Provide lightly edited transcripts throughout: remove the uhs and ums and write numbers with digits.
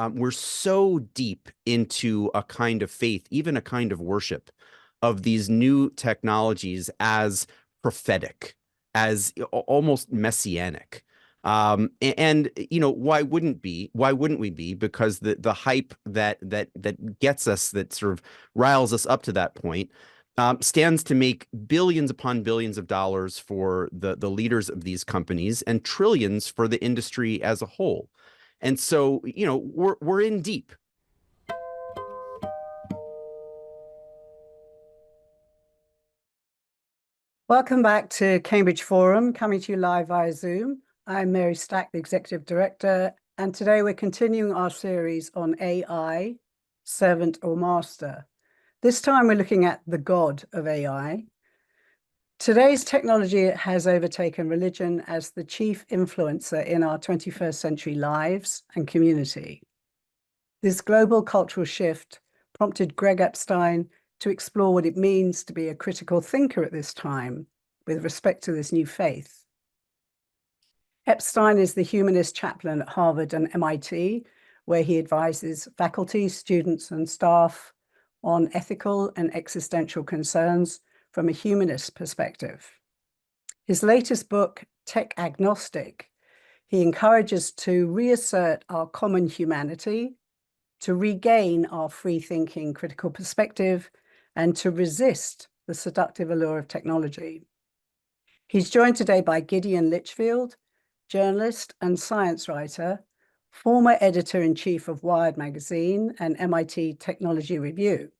we're so deep into a kind of faith, even a kind of worship of these new technologies as prophetic, as almost messianic. And you know, why wouldn't we be? Because the hype that gets us, that sort of riles us up to that point, stands to make billions upon billions of dollars for the leaders of these companies and trillions for the industry as a whole. And so, you know, we're in deep. Welcome back to Cambridge Forum, coming to you live via Zoom. I'm Mary Stack, the Executive Director, and today we're continuing our series on AI, servant or master. This time we're looking at the God of AI. Today's technology has overtaken religion as the chief influencer in our 21st century lives and community. This global cultural shift prompted Greg Epstein to explore what it means to be a critical thinker at this time with respect to this new faith. Epstein is the humanist chaplain at Harvard and MIT, where he advises faculty, students, and staff on ethical and existential concerns from a humanist perspective. His latest book, Tech Agnostic, he encourages to reassert our common humanity, to regain our free-thinking critical perspective, and to resist the seductive allure of technology. He's joined today by Gideon Lichfield, journalist and science writer, former editor-in-chief of Wired magazine and MIT Technology Review.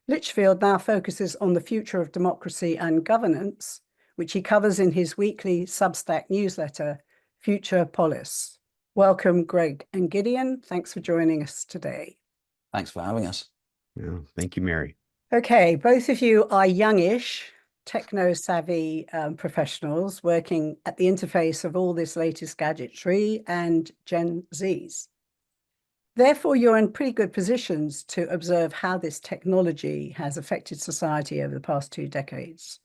Lichfield now focuses on the future of democracy and governance, which he covers in his weekly Substack newsletter, Futurepolis. Welcome, Greg and Gideon. Thanks for joining us today. Thanks for having us. Yeah, thank you, Mary. Okay, both of you are youngish, techno-savvy professionals working at the interface of all this latest gadgetry and Gen Zs. Therefore, you're in pretty good positions to observe how this technology has affected society over the past 2 decades,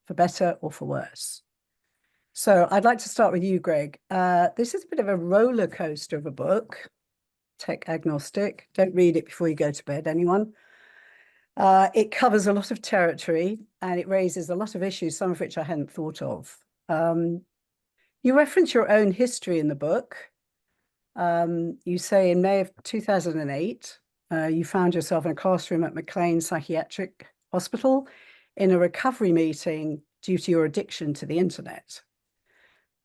for better or for worse. So I'd like to start with you, Greg. This is a bit of a roller coaster of a book, Tech Agnostic. Don't read it before you go to bed, anyone. It covers a lot of territory and it raises a lot of issues, some of which I hadn't thought of. You reference your own history in the book. You say in May of 2008, you found yourself in a classroom at McLean Psychiatric Hospital in a recovery meeting due to your addiction to the internet.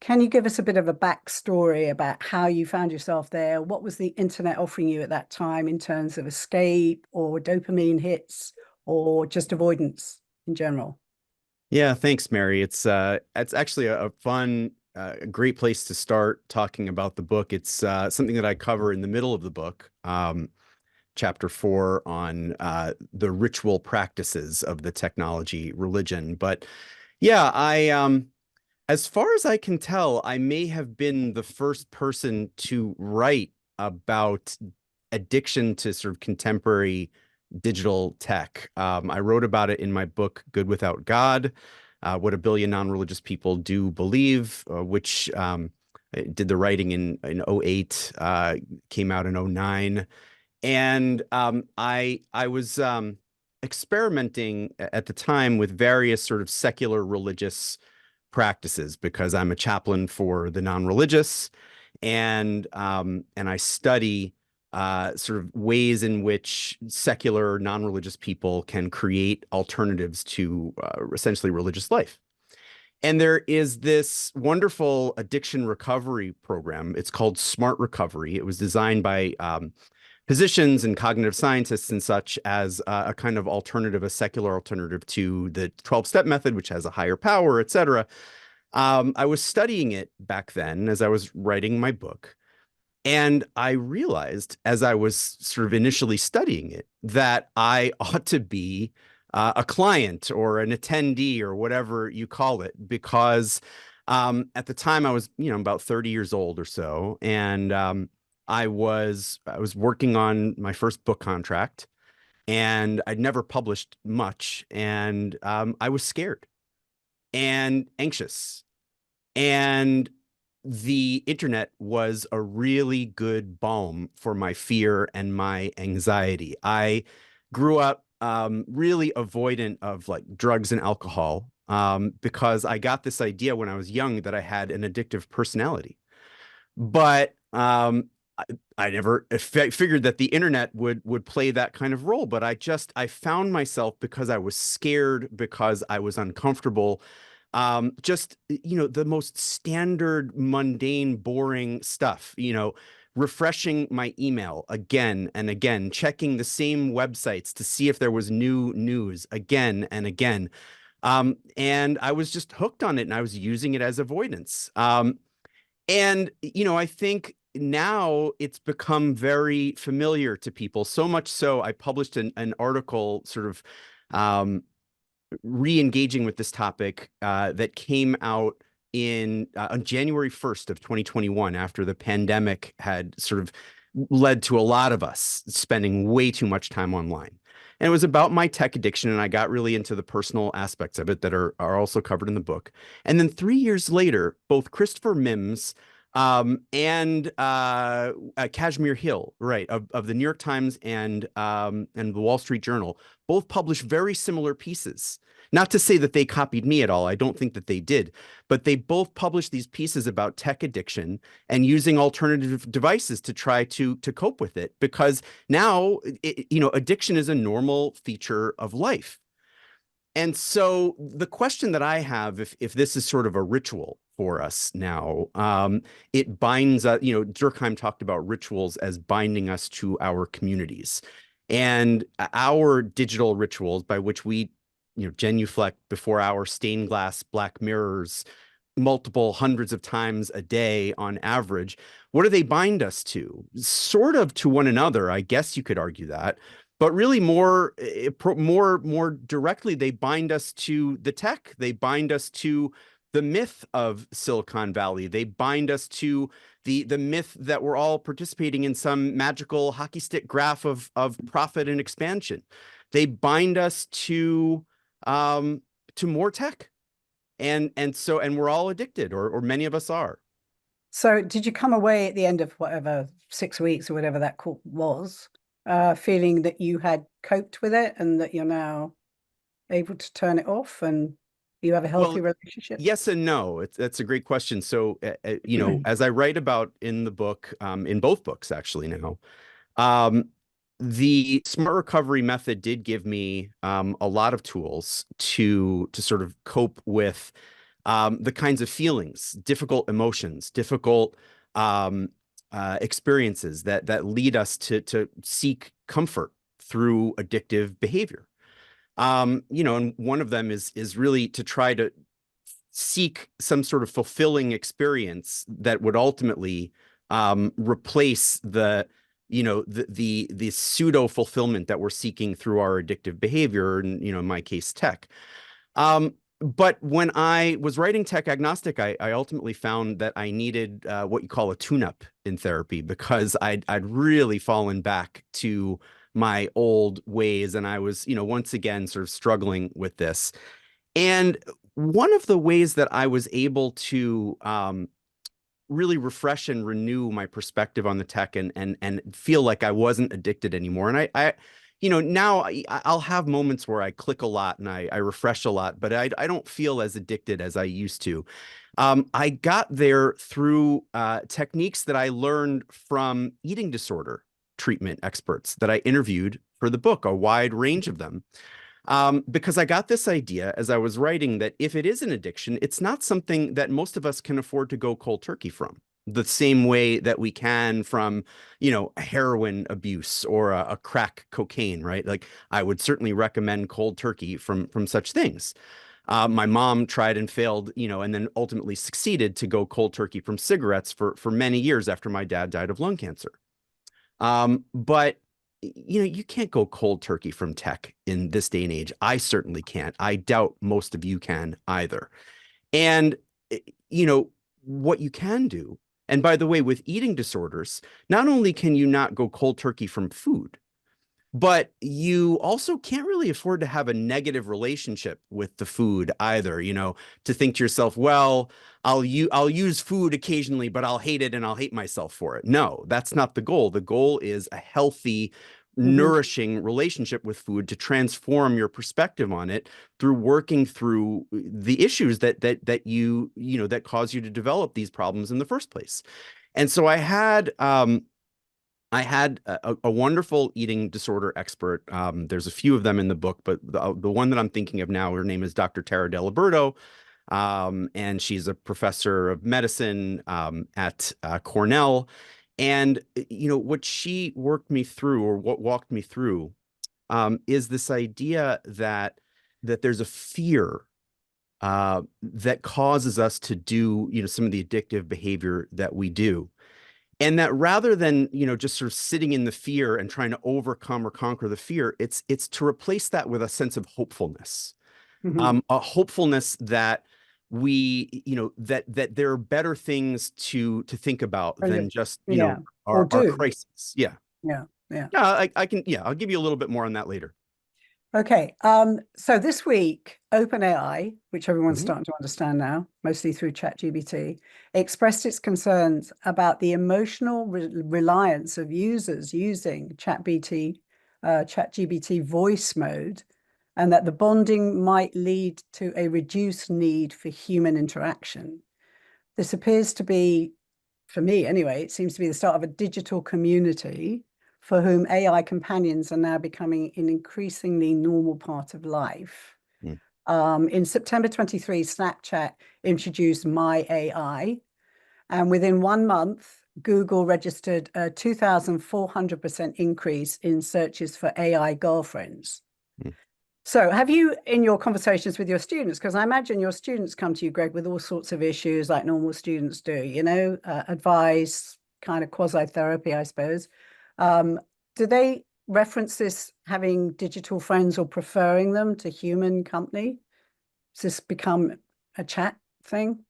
Can you give us a bit of a backstory about how you found yourself there? What was the internet offering you at that time in terms of escape or dopamine hits or just avoidance in general? Yeah, thanks, Mary. It's actually a fun, great place to start talking about the book. It's something that I cover in the middle of the book, chapter 4 on the ritual practices of the technology religion. But yeah, as far as I can tell, I may have been the first person to write about addiction to sort of contemporary digital tech. I wrote about it in my book, Good Without God, What a Billion Non-Religious People Do Believe, which did the writing in 08, came out in 09. And I was experimenting at the time with various sort of secular religious practices because I'm a chaplain for the non-religious, and I study sort of ways in which secular non-religious people can create alternatives to essentially religious life. And there is this wonderful addiction recovery program. It's called Smart Recovery. It was designed by physicians and cognitive scientists and such as a kind of alternative, a secular alternative to the 12-step method, which has a higher power, et cetera. I was studying it back then as I was writing my book. And I realized as I was sort of initially studying it that I ought to be a client or an attendee or whatever you call it, because at the time I was, about 30 years old or so. And I was working on my first book contract, and I'd never published much, and I was scared and anxious. And the internet was a really good balm for my fear and my anxiety. I grew up really avoidant of like drugs and alcohol because I got this idea when I was young that I had an addictive personality. But I never figured that the internet would play that kind of role. But I found myself, because I was scared, because I was uncomfortable, just the most standard, mundane, boring stuff. Refreshing my email again and again, checking the same websites to see if there was new news again and again. And I was just hooked on it, and I was using it as avoidance. And I think now it's become very familiar to people, so much so I published an article sort of um, re-engaging with this topic that came out in on January 1st of 2021, after the pandemic had sort of led to a lot of us spending way too much time online. And it was about my tech addiction, and I got really into the personal aspects of it that are also covered in the book. And then 3 years later, both Christopher Mims and Kashmir Hill, right, of the New York Times and the Wall Street Journal, both published very similar pieces. Not to say that they copied me at all. I don't think that they did, but they both published these pieces about tech addiction and using alternative devices to try to cope with it. Because now, addiction is a normal feature of life. And so the question that I have, if this is sort of a ritual for us now, it binds us. Durkheim talked about rituals as binding us to our communities, and our digital rituals, by which we, genuflect before our stained glass black mirrors multiple hundreds of times a day on average. What do they bind us to? Sort of to one another, I guess you could argue that. But really more directly, they bind us to the tech. They bind us to the myth of Silicon Valley. They bind us to the myth that we're all participating in some magical hockey stick graph of profit and expansion. They bind us to more tech. And we're all addicted, or many of us are. So did you come away at the end of whatever 6 weeks or whatever that call was, feeling that you had coped with it and that you're now able to turn it off and you have a healthy Well, relationship? yes and no. That's a great question. So, as I write about in the book, in both books actually now, um, the smart recovery method did give me a lot of tools to sort of cope with the kinds of feelings, difficult emotions, difficult experiences that lead us to seek comfort through addictive behavior. And one of them is really to try to seek some sort of fulfilling experience that would ultimately replace the pseudo fulfillment that we're seeking through our addictive behavior, and in my case, tech. But when I was writing Tech Agnostic, I ultimately found that I needed what you call a tune-up in therapy, because I'd really fallen back to my old ways, and I was, once again sort of struggling with this. And one of the ways that I was able to really refresh and renew my perspective on the tech, and feel like I wasn't addicted anymore. And now I'll have moments where I click a lot and I refresh a lot, but I don't feel as addicted as I used to. I got there through techniques that I learned from eating disorder treatment experts that I interviewed for the book, a wide range of them. Because I got this idea as I was writing that if it is an addiction, it's not something that most of us can afford to go cold turkey from, the same way that we can from, heroin abuse or a crack cocaine, right? Like, I would certainly recommend cold turkey from such things. My mom tried and failed, and then ultimately succeeded to go cold turkey from cigarettes for many years after my dad died of lung cancer. But you can't go cold turkey from tech in this day and age. I certainly can't. I doubt most of you can either. And what you can do, and by the way, with eating disorders, not only can you not go cold turkey from food, but you also can't really afford to have a negative relationship with the food either, to think to yourself, well, I'll use food occasionally, but I'll hate it and I'll hate myself for it. No, that's not the goal. The goal is a healthy, Hmm. nourishing relationship with food to transform your perspective on it through working through the issues that cause you to develop these problems in the first place. And so I had a wonderful eating disorder expert. There's a few of them in the book, but the one that I'm thinking of now, her name is Dr. Tara Delaberto, and she's a professor of medicine at Cornell. And what she worked me through, or what walked me through, is this idea that there's a fear that causes us to do, some of the addictive behavior that we do. And that rather than, just sort of sitting in the fear and trying to overcome or conquer the fear, it's to replace that with a sense of hopefulness, Hmm. a hopefulness that that there are better things to think about than just, Yeah, or our do. crisis. Yeah. Yeah, yeah. Yeah, I can, yeah, I'll give you a little bit more on that later. Okay, so this week, OpenAI, which everyone's Mhm. starting to understand now, mostly through ChatGPT, expressed its concerns about the emotional reliance of users using ChatGPT voice mode, and that the bonding might lead to a reduced need for human interaction. This appears to be, for me anyway, it seems to be the start of a digital community for whom AI companions are now becoming an increasingly normal part of life. Mm. In September 23, Snapchat introduced My AI, and within 1 month, Google registered a 2,400% increase in searches for AI girlfriends. Mm. So, have you, in your conversations with your students, because I imagine your students come to you, Greg, with all sorts of issues like normal students do, advice, kind of quasi therapy, I suppose. Um, do they reference this having digital friends or preferring them to human company? Has this become a chat thing?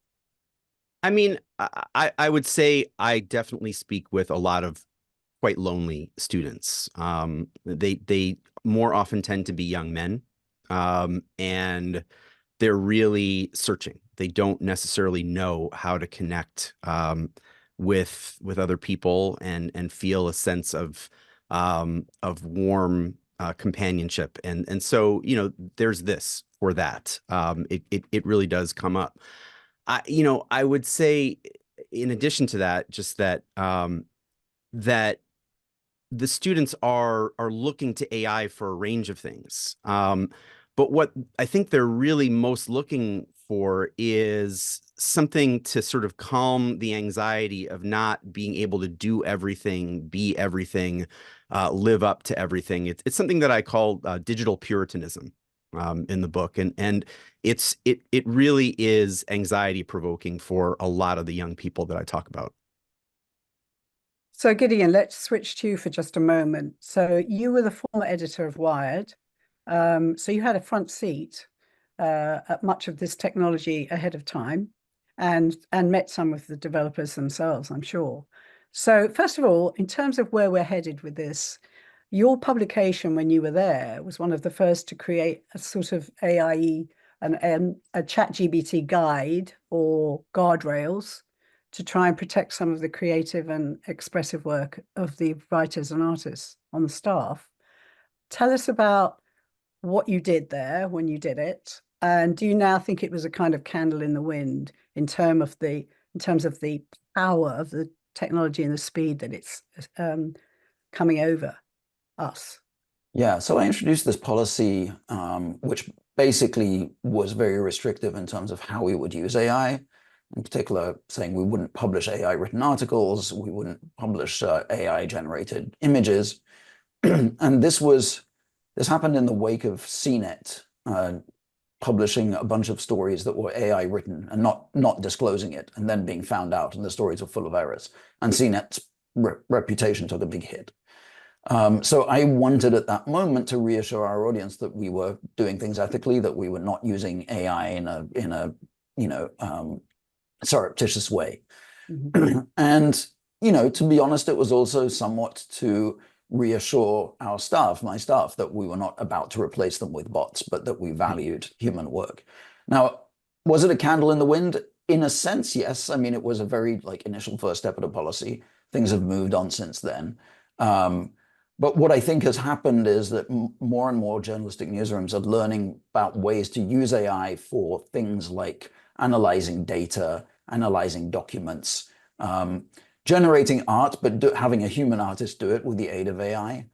I mean, I would say I definitely speak with a lot of quite lonely students. They more often tend to be young men, and they're really searching. They don't necessarily know how to connect with other people and feel a sense of warm companionship. And so there's this or that. It really does come up. I would say, in addition to that, just that the students are looking to AI for a range of things. But what I think they're really most looking for is something to sort of calm the anxiety of not being able to do everything, be everything, live up to everything. It's something that I call digital puritanism in the book, and it really is anxiety provoking for a lot of the young people that I talk about. So, Gideon, let's switch to you for just a moment. So, you were the former editor of Wired. So, you had a front seat at much of this technology ahead of time and met some of the developers themselves, I'm sure. So, first of all, in terms of where we're headed with this, your publication when you were there was one of the first to create a sort of AIE and a ChatGPT guide or guardrails to try and protect some of the creative and expressive work of the writers and artists on the staff. Tell us about what you did there when you did it, and do you now think it was a kind of candle in the wind in terms of the power of the technology and the speed that it's coming over us? Yeah, so I introduced this policy, which basically was very restrictive in terms of how we would use AI. In particular, saying we wouldn't publish AI written articles, we wouldn't publish AI generated images. And this happened in the wake of CNET publishing a bunch of stories that were AI written and not disclosing it, and then being found out, and the stories were full of errors. And CNET's reputation took a big hit. So I wanted at that moment to reassure our audience that we were doing things ethically, that we were not using AI in a surreptitious way. Mhm. And to be honest, it was also somewhat to reassure our staff, my staff, that we were not about to replace them with bots, but that we valued human work. Now, was it a candle in the wind? In a sense, yes. I mean, it was a very initial first step of the policy. Things have moved on since then. But what I think has happened is that more and more journalistic newsrooms are learning about ways to use AI for things like analyzing data, analyzing documents, generating art, but having a human artist do it with the aid of AI.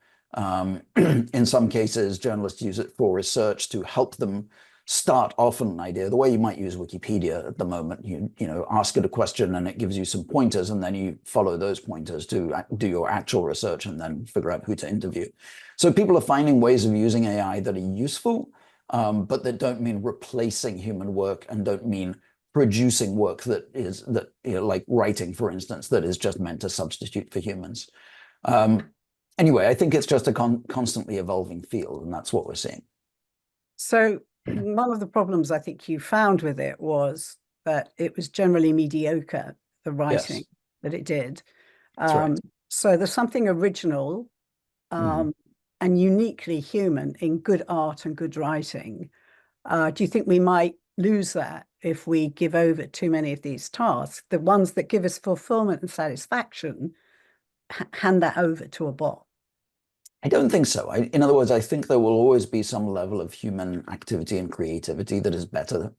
In some cases, journalists use it for research to help them start off an idea, the way you might use Wikipedia at the moment. You ask it a question and it gives you some pointers, and then you follow those pointers to do your actual research and then figure out who to interview. So people are finding ways of using AI that are useful, but that don't mean replacing human work and don't mean producing work like writing, for instance, that is just meant to substitute for humans. Anyway, I think it's just a constantly evolving field, and that's what we're seeing. So one of the problems I think you found with it was that it was generally mediocre, the writing that it did. Right. So there's something original and uniquely human in good art and good writing. Do you think we might lose that if we give over too many of these tasks? The ones that give us fulfillment and satisfaction, hand that over to a bot? I don't think so. In other words, I think there will always be some level of human activity and creativity that is better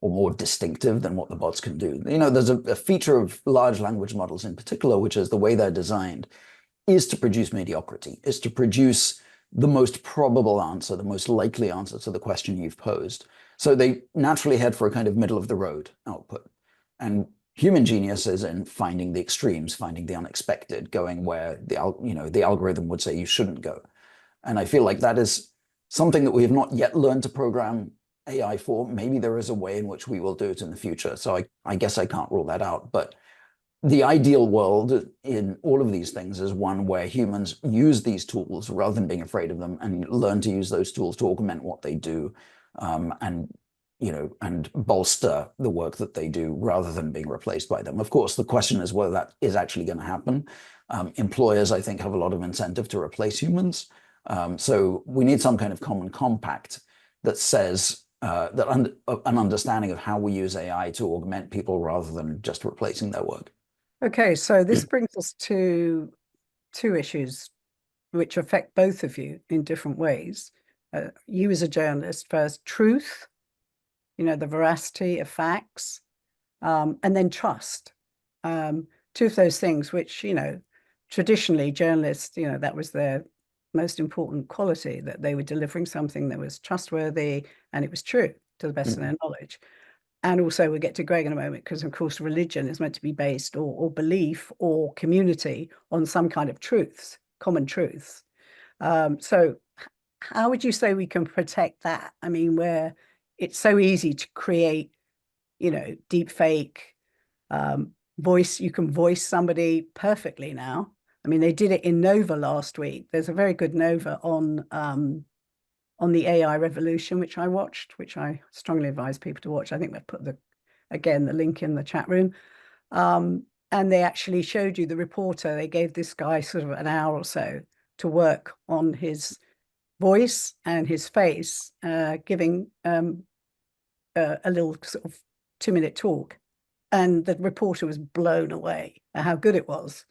or more distinctive than what the bots can do. There's a feature of large language models in particular, which is the way they're designed, is to produce mediocrity, is to produce the most probable answer, the most likely answer to the question you've posed. So they naturally head for a kind of middle of the road output. And human genius is in finding the extremes, finding the unexpected, going where the algorithm would say you shouldn't go. And I feel like that is something that we have not yet learned to program AI for. Maybe there is a way in which we will do it in the future. So I guess I can't rule that out. But the ideal world in all of these things is one where humans use these tools rather than being afraid of them, and learn to use those tools to augment what they do, and bolster the work that they do rather than being replaced by them. Of course, the question is whether that is actually going to happen. Employers, I think, have a lot of incentive to replace humans. So we need some kind of common compact that says an understanding of how we use AI to augment people rather than just replacing their work. Okay, so this brings us to two issues which affect both of you in different ways. You as a journalist, first, truth, the veracity of facts, and then trust. Two of those things which, traditionally journalists, that was their most important quality, that they were delivering something that was trustworthy and it was true to the best of their knowledge. And also we'll get to Greg in a moment, because of course religion is meant to be based, or belief or community, on some kind of truths, common truths. So how would you say we can protect that? I mean, where it's so easy to create, deep fake voice. You can voice somebody perfectly now. I mean, they did it in Nova last week. There's a very good Nova on the AI revolution, which I watched, which I strongly advise people to watch. I think we've put the link in the chat room. And they actually showed you the reporter. They gave this guy sort of an hour or so to work on his voice and his face, giving a little sort of 2-minute talk. And the reporter was blown away at how good it was.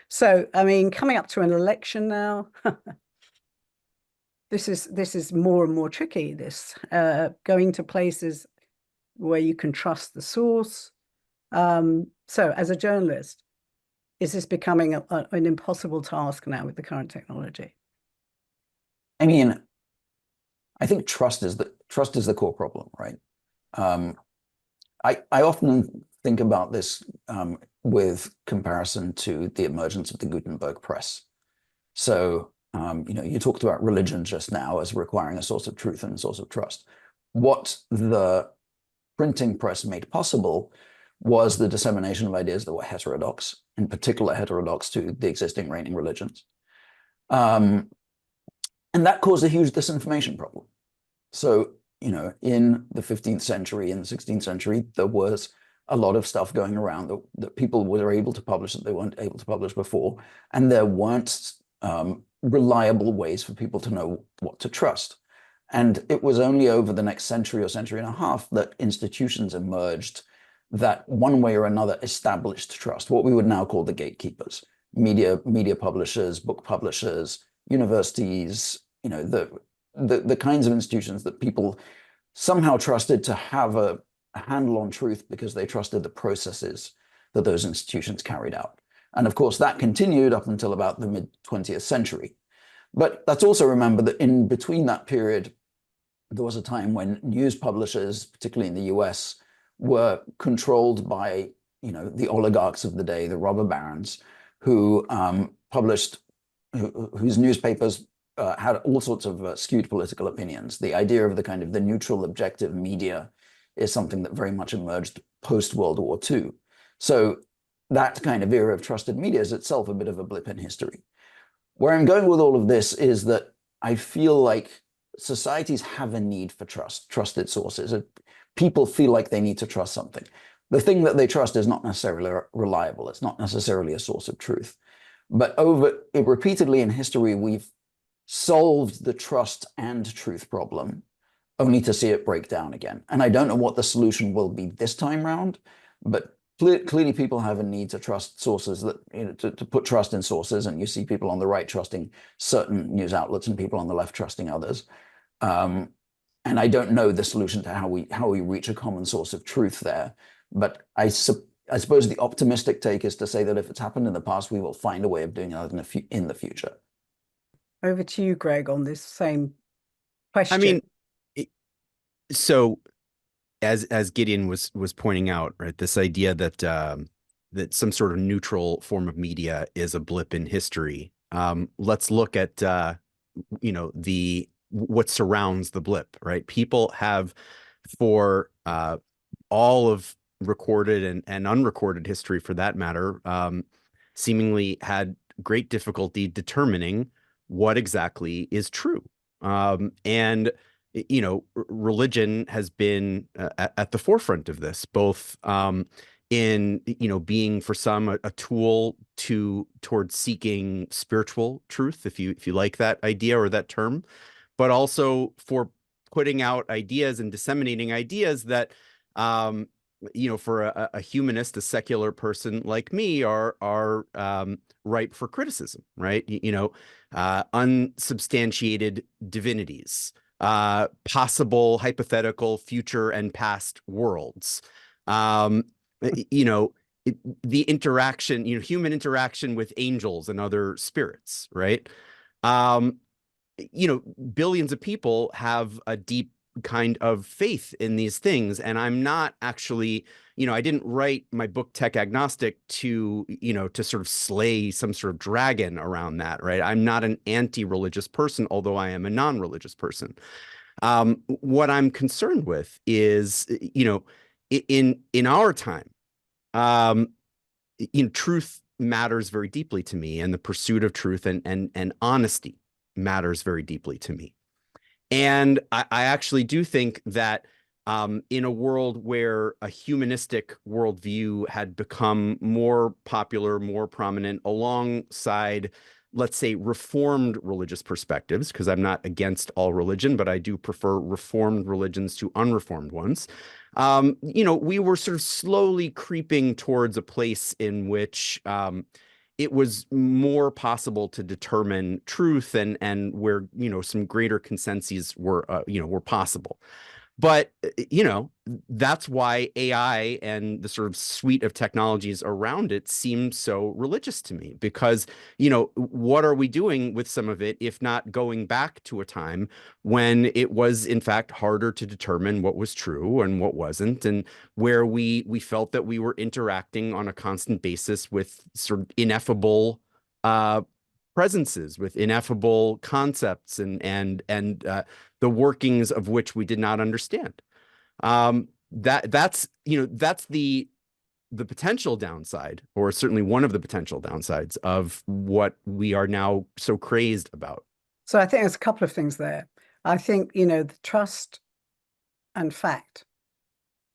So, I mean, coming up to an election now, this is more and more tricky, going to places where you can trust the source. So as a journalist, is this becoming an impossible task now with the current technology? I mean, I think trust is the core problem, right? I often think about this with comparison to the emergence of the Gutenberg press. So, you talked about religion just now as requiring a source of truth and a source of trust. What the printing press made possible was the dissemination of ideas that were heterodox, in particular heterodox to the existing reigning religions. And that caused a huge disinformation problem. So, in the 15th century, in the 16th century, there was a lot of stuff going around that people were able to publish that they weren't able to publish before. And there weren't reliable ways for people to know what to trust. And it was only over the next century or century and a half that institutions emerged that one way or another established trust, what we would now call the gatekeepers, media publishers, book publishers, universities, the kinds of institutions that people somehow trusted to have a handle on truth because they trusted the processes that those institutions carried out. And of course, that continued up until about the mid-20th century. But let's also remember that in between that period, there was a time when news publishers, particularly in the US, were controlled by the oligarchs of the day, the robber barons, who whose newspapers had all sorts of skewed political opinions. The idea of the neutral, objective media is something that very much emerged post-World War II. So that kind of era of trusted media is itself a bit of a blip in history. Where I'm going with all of this is that I feel like societies have a need for trusted sources. People feel like they need to trust something. The thing that they trust is not necessarily reliable. It's not necessarily a source of truth. But repeatedly in history, we've solved the trust and truth problem only to see it break down again. And I don't know what the solution will be this time round, but clearly people have a need to trust sources, that to put trust in sources, and you see people on the right trusting certain news outlets and people on the left trusting others. And I don't know the solution to how we reach a common source of truth there. But I suppose the optimistic take is to say that if it's happened in the past, we will find a way of doing it in the future. Over to you, Greg, on this same question. I mean, so as Gideon was pointing out, right, this idea that that some sort of neutral form of media is a blip in history. Let's look at what surrounds the blip, right? People have, for all of recorded and unrecorded history, for that matter, seemingly had great difficulty determining what exactly is true. And religion has been at the forefront of this, both in being for some a tool towards seeking spiritual truth, if you like that idea or that term, but also for putting out ideas and disseminating ideas that for a humanist, a secular person like me, are ripe for criticism, right? Unsubstantiated divinities, possible hypothetical future and past worlds, the interaction, human interaction with angels and other spirits, right? Billions of people have a deep kind of faith in these things. And I'm not actually, I didn't write my book Tech Agnostic to sort of slay some sort of dragon around that, right? I'm not an anti-religious person, although I am a non-religious person. What I'm concerned with is, in our time, truth matters very deeply to me, and the pursuit of truth and honesty matters very deeply to me. And I actually do think that in a world where a humanistic worldview had become more popular, more prominent alongside, let's say, reformed religious perspectives, because I'm not against all religion, but I do prefer reformed religions to unreformed ones. We were sort of slowly creeping towards a place in which it was more possible to determine truth and where, some greater consensus were possible. But, that's why AI and the sort of suite of technologies around it seems so religious to me, because, what are we doing with some of it, if not going back to a time when it was, in fact, harder to determine what was true and what wasn't, and where we felt that we were interacting on a constant basis with sort of ineffable presences, with ineffable concepts and the workings of which we did not understand. That's the potential downside, or certainly one of the potential downsides of what we are now so crazed about. So I think there's a couple of things there. I think, the trust and fact,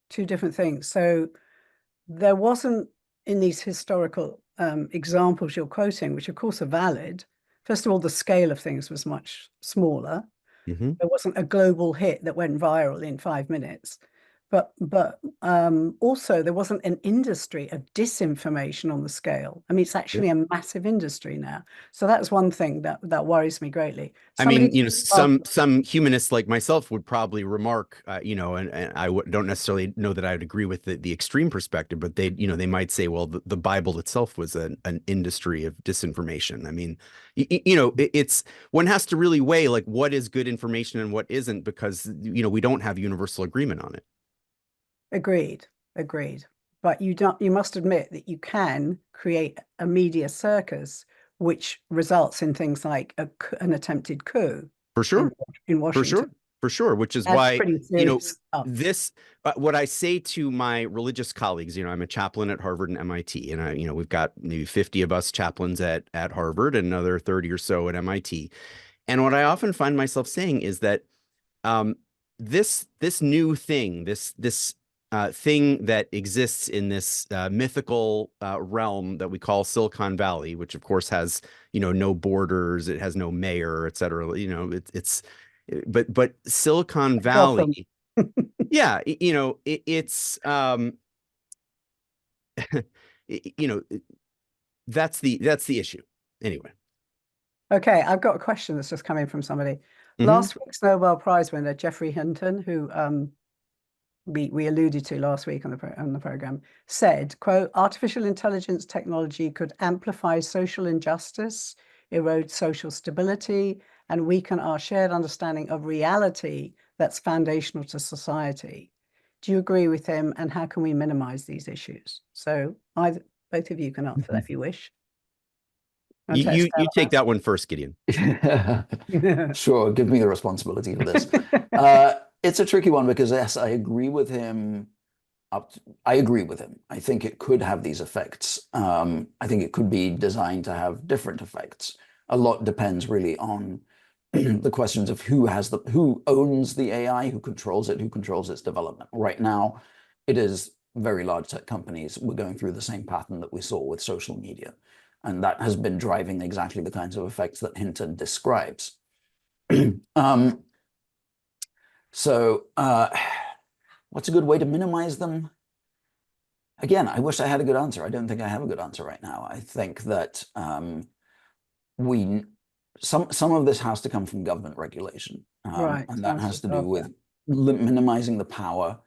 two different things. So there wasn't, in these historical examples you're quoting, which of course are valid first of all, the scale of things was much smaller. Mm-hmm. There wasn't a global hit that went viral in 5 minutes. But also there wasn't an industry of disinformation on the scale. I mean, it's actually a massive industry now. So that's one thing that worries me greatly. I mean, you know, some humanists like myself would probably remark, you know, and I don't necessarily know that I would agree with the extreme perspective, but they, you know, they might say, well, the Bible itself was an industry of disinformation. I mean, you know, it's one has to really weigh like what is good information and what isn't, because, you know, we don't have universal agreement on it. Agreed. But you must admit that you can create a media circus, which results in things like an attempted coup. For sure. In Washington. For sure. Which is That's why, pretty you know, serious stuff. this, what I say to my religious colleagues, you know, I'm a chaplain at Harvard and MIT, and you know, we've got maybe 50 of us chaplains at Harvard and another 30 or so at MIT. And what I often find myself saying is that this new thing, this thing that exists in this mythical realm that we call Silicon Valley, which of course has, you know, no borders, it has no mayor, et cetera. You know, but Silicon Valley, yeah, you know, it's you know, that's the issue. Anyway. Okay, I've got a question that's just come in from somebody. Mm-hmm. Last week's Nobel Prize winner, Geoffrey Hinton, who we alluded to last week on the program, said, quote, artificial intelligence technology could amplify social injustice, erode social stability, and weaken our shared understanding of reality that's foundational to society. Do you agree with him, and how can we minimize these issues? So both of you can answer that if you wish. You take that one first, Gideon. Sure, give me the responsibility for this. It's a tricky one because, yes, I agree with him. I think it could have these effects. I think it could be designed to have different effects. A lot depends really on the questions of who owns the AI, who controls it, who controls its development. Right now, it is very large tech companies. We're going through the same pattern that we saw with social media. And that has been driving exactly the kinds of effects that Hinton describes. So what's a good way to minimize them? Again, I wish I had a good answer. I don't think I have a good answer right now. I think that some of this has to come from government regulation. Right. And that has to do with minimizing the power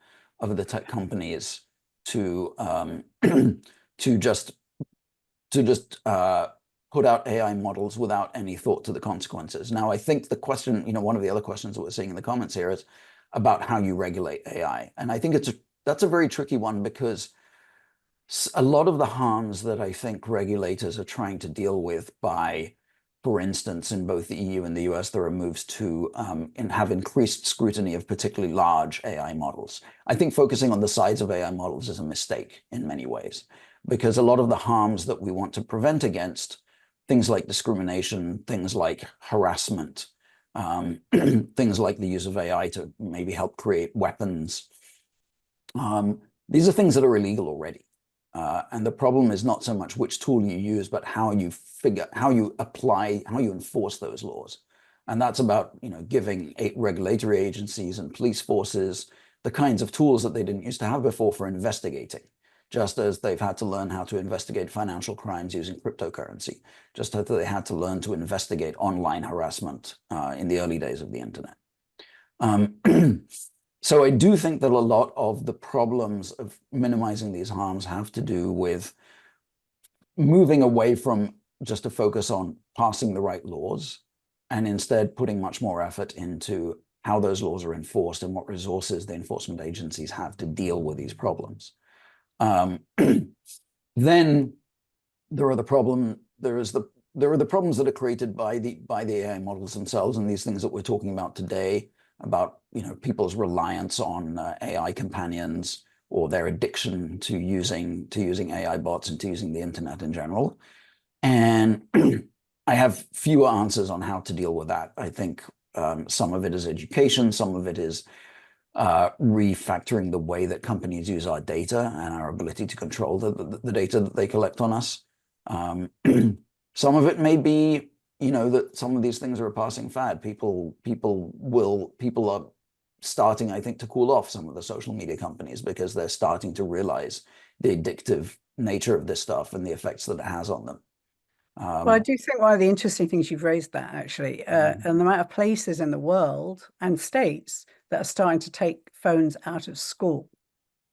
of the tech companies to just put out AI models without any thought to the consequences. Now, I think the question, you know, one of the other questions that we're seeing in the comments here is about how you regulate AI. And I think that's a very tricky one, because a lot of the harms that I think regulators are trying to deal with by, for instance, in both the EU and the US, there are moves to have increased scrutiny of particularly large AI models. I think focusing on the size of AI models is a mistake in many ways, because a lot of the harms that we want to prevent against, things like discrimination, things like harassment, things like the use of AI to maybe help create weapons, these are things that are illegal already. And the problem is not so much which tool you use, but how you enforce those laws. And that's about, you know, giving regulatory agencies and police forces the kinds of tools that they didn't used to have before for investigating, just as they've had to learn how to investigate financial crimes using cryptocurrency, just as they had to learn to investigate online harassment in the early days of the internet. So I do think that a lot of the problems of minimizing these harms have to do with moving away from just a focus on passing the right laws, and instead putting much more effort into how those laws are enforced and what resources the enforcement agencies have to deal with these problems. Then there are the problems that are created by the AI models themselves, and these things that we're talking about today, about, you know, people's reliance on AI companions, or their addiction to using AI bots and to using the internet in general. And I have fewer answers on how to deal with that. I think some of it is education, some of it is refactoring the way that companies use our data and our ability to control the data that they collect on us. Some of it may be, that some of these things are a passing fad. People are starting, I think, to cool off some of the social media companies because they're starting to realize the addictive nature of this stuff and the effects that it has on them. Well, I do think one of the interesting things you've raised that actually, and the amount of places in the world and states that are starting to take phones out of school,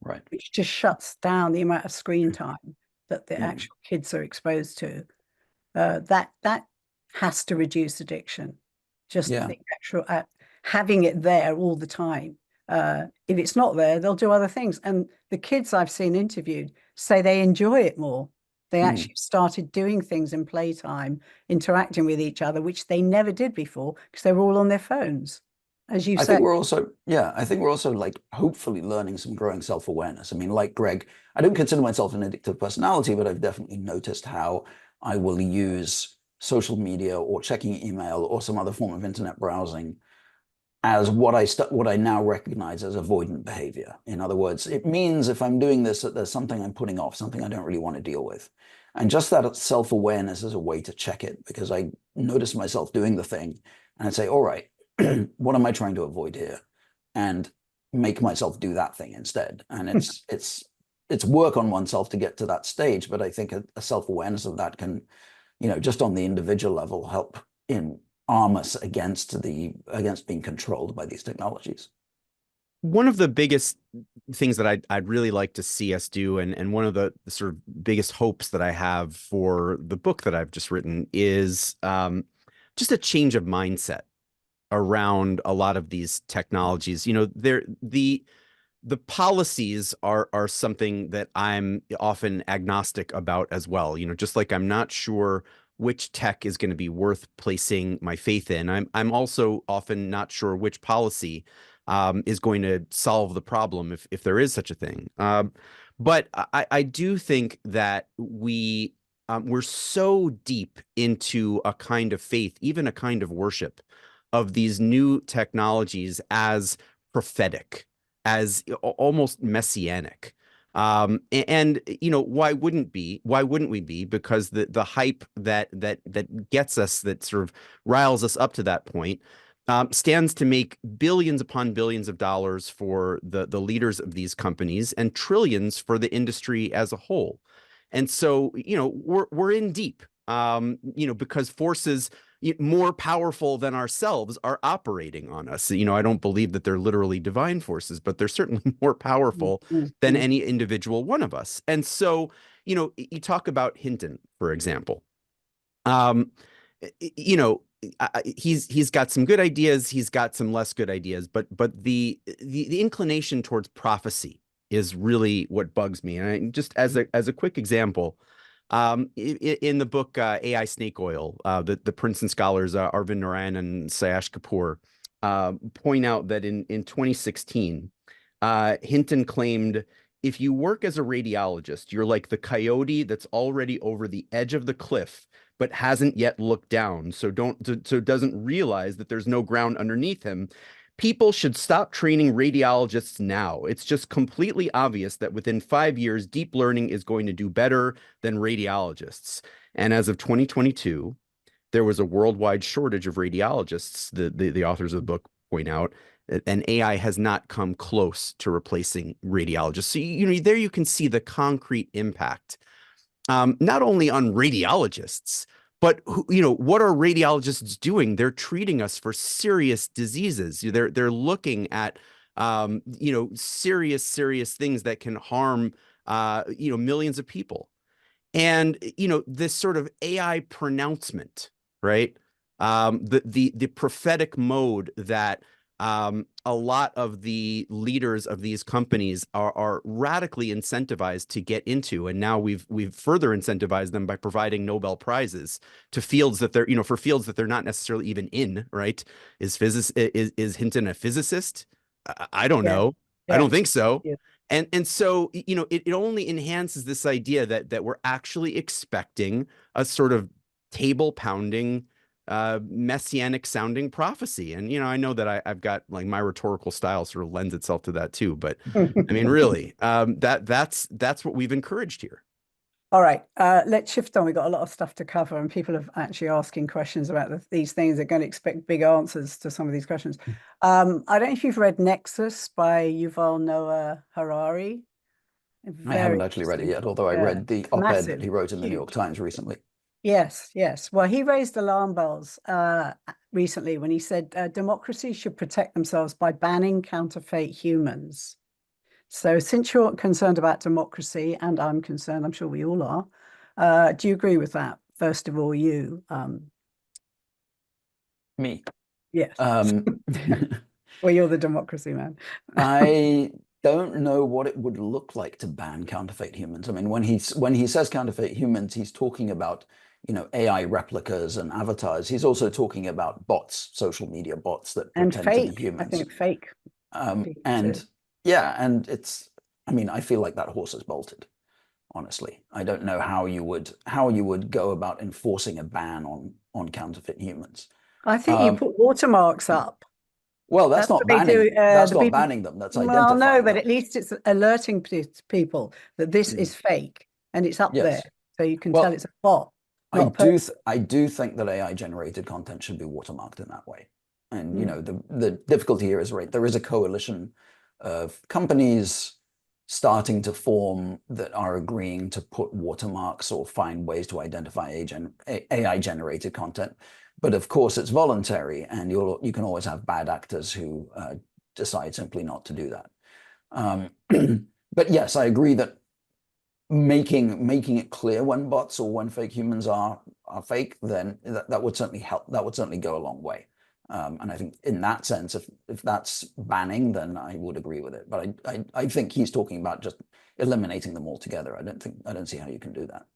right, which just shuts down the amount of screen time that the actual kids are exposed to. That has to reduce addiction. Just the actual having it there all the time. If it's not there, they'll do other things. And the kids I've seen interviewed say they enjoy it more. They actually started doing things in playtime, interacting with each other, which they never did before because they were all on their phones, as you I said. think we're also like hopefully learning some growing self-awareness. I mean, like Greg, I don't consider myself an addictive personality, but I've definitely noticed how I will use social media or checking email or some other form of internet browsing as what I now recognize as avoidant behavior. In other words, it means if I'm doing this, that there's something I'm putting off, something I don't really want to deal with. And just that self-awareness is a way to check it, because I notice myself doing the thing and I say, all right, what am I trying to avoid here? And make myself do that thing instead. And it's work on oneself to get to that stage. But I think a self-awareness of that can, just on the individual level, help in arm us against being controlled by these technologies. One of the biggest things that I'd really like to see us do, and one of the sort of biggest hopes that I have for the book that I've just written is just a change of mindset around a lot of these technologies. The policies are something that I'm often agnostic about as well. Just like I'm not sure which tech is going to be worth placing my faith in. I'm also often not sure which policy is going to solve the problem if there is such a thing. But I do think that we're so deep into a kind of faith, even a kind of worship of these new technologies as prophetic, as almost messianic. And why wouldn't we be? Because the hype that gets us, that sort of riles us up to that point, stands to make billions upon billions of dollars for the leaders of these companies and trillions for the industry as a whole. And so, we're in deep, because forces more powerful than ourselves are operating on us. I don't believe that they're literally divine forces, but they're certainly more powerful than any individual one of us. And so, you talk about Hinton, for example. He's got some good ideas, he's got some less good ideas, but the inclination towards prophecy is really what bugs me. And just as a quick example, in the book AI Snake Oil, the Princeton scholars Arvind Narayan and Sayash Kapoor point out that in 2016, Hinton claimed, if you work as a radiologist, you're like the coyote that's already over the edge of the cliff but hasn't yet looked down, so doesn't realize that there's no ground underneath him. People should stop training radiologists now. It's just completely obvious that within 5 years, deep learning is going to do better than radiologists. And as of 2022, there was a worldwide shortage of radiologists, the authors of the book point out, and AI has not come close to replacing radiologists. So there you can see the concrete impact, not only on radiologists, but what are radiologists doing? They're treating us for serious diseases. They're looking at serious things that can harm millions of people. And this sort of AI pronouncement, right? The prophetic mode that a lot of the leaders of these companies are radically incentivized to get into, and now we've further incentivized them by providing Nobel prizes to fields that they're not necessarily even in. Right? Is Hinton a physicist? I don't know. I don't think so. Yeah. And so it only enhances this idea that we're actually expecting a sort of table pounding, messianic sounding prophecy. And I know that I've got, like, my rhetorical style sort of lends itself to that too. But I mean, really, that's what we've encouraged here. All right, let's shift on. We've got a lot of stuff to cover, and people are actually asking questions about these things. They're going to expect big answers to some of these questions. I don't know if you've read Nexus by Yuval Noah Harari. I haven't Very actually read it interesting. yet, although I Yeah, read the op-ed that massive, he wrote in the New York huge. Times recently. Yes, yes. Well, he raised alarm bells recently when he said democracy should protect themselves by banning counterfeit humans. So since you're concerned about democracy, and I'm concerned, I'm sure we all are, do you agree with that? First of all, you. Me. Yes. Um, Well, you're the democracy man. I don't know what it would look like to ban counterfeit humans. I mean, when he says counterfeit humans, he's talking about, AI replicas and avatars. He's also talking about bots, social media bots that And pretend to be fake. I humans. think fake. And yeah, and I mean, I feel like that horse is bolted, honestly. I don't know how you would go about enforcing a ban on counterfeit humans. I think you put watermarks up. Well, that's That's not what they banning. do. That's The not people. banning them. That's Well, no, identifying but them. at least it's alerting people that this is fake and it's up there, Yes. so you can tell Well, it's a bot, not a person. I do think that AI generated content should be watermarked in that way. And Mm. the difficulty here is, right, there is a coalition of companies starting to form that are agreeing to put watermarks or find ways to identify AI generated content. But of course, it's voluntary, and you can always have bad actors who decide simply not to do that. But yes, I agree that making it clear when bots or when fake humans are fake, then that would certainly help. That would certainly go a long way. And I think in that sense, if that's banning, then I would agree with it. But I think he's talking about just eliminating them altogether. I don't see how you can do that.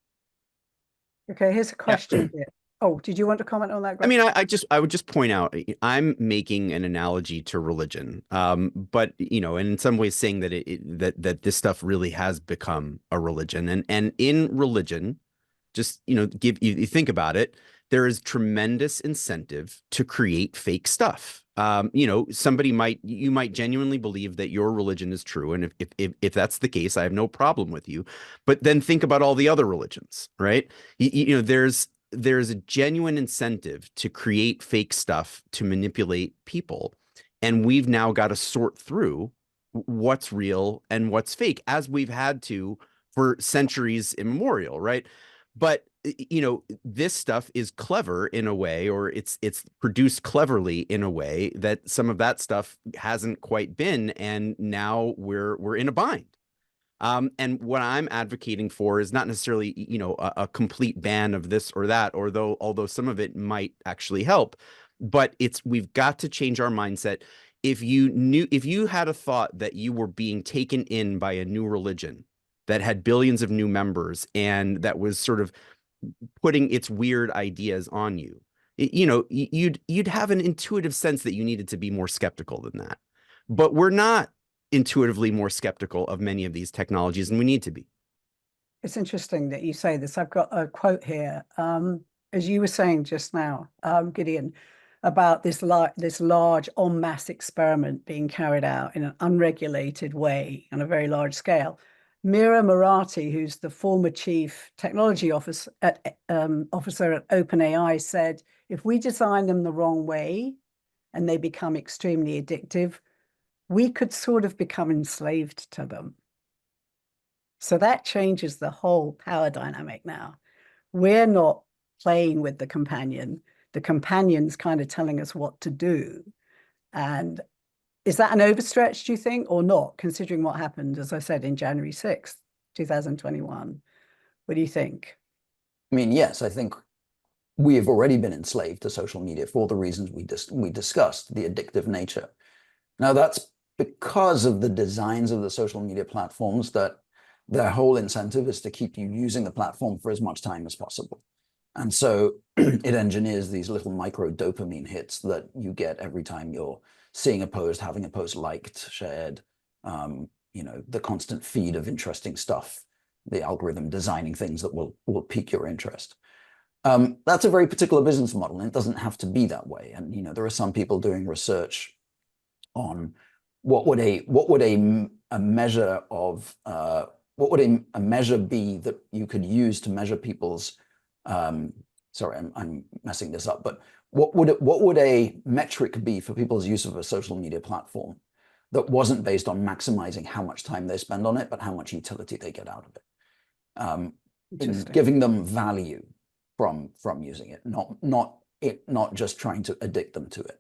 Okay, here's a Yeah. question here. Oh, did you want to comment on that, I Greg? mean, I would just point out, I'm making an analogy to religion, but and in some ways saying that that this stuff really has become a religion, and in religion, just give you think about it, there is tremendous incentive to create fake stuff. You might genuinely believe that your religion is true, and if that's the case, I have no problem with you. But then think about all the other religions, right? There's a genuine incentive to create fake stuff to manipulate people, and we've now got to sort through what's real and what's fake, as we've had to for centuries immemorial, right? But this stuff is clever in a way, or it's produced cleverly in a way that some of that stuff hasn't quite been, and now we're in a bind. And what I'm advocating for is not necessarily, a complete ban of this or that, although some of it might actually help, but we've got to change our mindset. If you had a thought that you were being taken in by a new religion that had billions of new members and that was sort of putting its weird ideas on you, you'd have an intuitive sense that you needed to be more skeptical than that. But we're not intuitively more skeptical of many of these technologies, and we need to be. It's interesting that you say this. I've got a quote here. As you were saying just now, Gideon, about this large en masse experiment being carried out in an unregulated way on a very large scale. Mira Murati, who's the former chief technology officer at OpenAI, said, if we design them the wrong way and they become extremely addictive, we could sort of become enslaved to them. So that changes the whole power dynamic now. We're not playing with the companion. The companion's kind of telling us what to do. And is that an overstretch, do you think, or not, considering what happened, as I said, in January 6th, 2021? What do you think? I mean, yes, I think we have already been enslaved to social media for the reasons we discussed, the addictive nature. Now, that's because of the designs of the social media platforms, that their whole incentive is to keep you using the platform for as much time as possible. And so it engineers these little micro dopamine hits that you get every time you're seeing a post, having a post liked, shared, the constant feed of interesting stuff, the algorithm designing things that will pique your interest. That's a very particular business model, and it doesn't have to be that way. And there are some people doing research on what would a measure of a measure be that you could use to measure people's, sorry, I'm messing this up, but what would a metric be for people's use of a social media platform that wasn't based on maximizing how much time they spend on it, but how much utility they get out of it? In giving them value from using it, not just trying to addict them to it.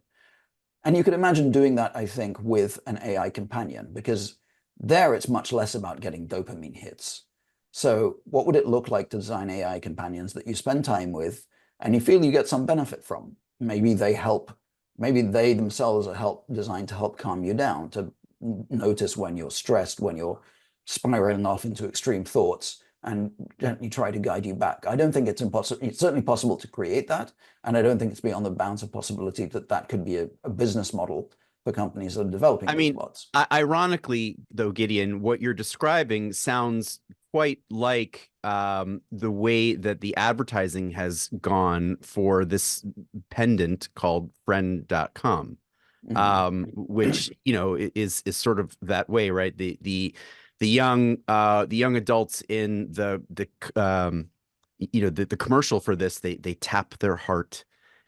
And you could imagine doing that, I think, with an AI companion, because there it's much less about getting dopamine hits. So what would it look like to design AI companions that you spend time with and you feel you get some benefit from? Maybe they themselves are designed to help calm you down, to notice when you're stressed, when you're spiraling off into extreme thoughts, and gently try to guide you back. I don't think it's impossible. It's certainly possible to create that, and I don't think it's beyond the bounds of possibility that that could be a business model for companies that are developing these bots. Ironically, though, Gideon, what you're describing sounds quite like the way that the advertising has gone for this pendant called friend.com, which, you know, is sort of that way, right? The young adults in the commercial for this, they tap their heart,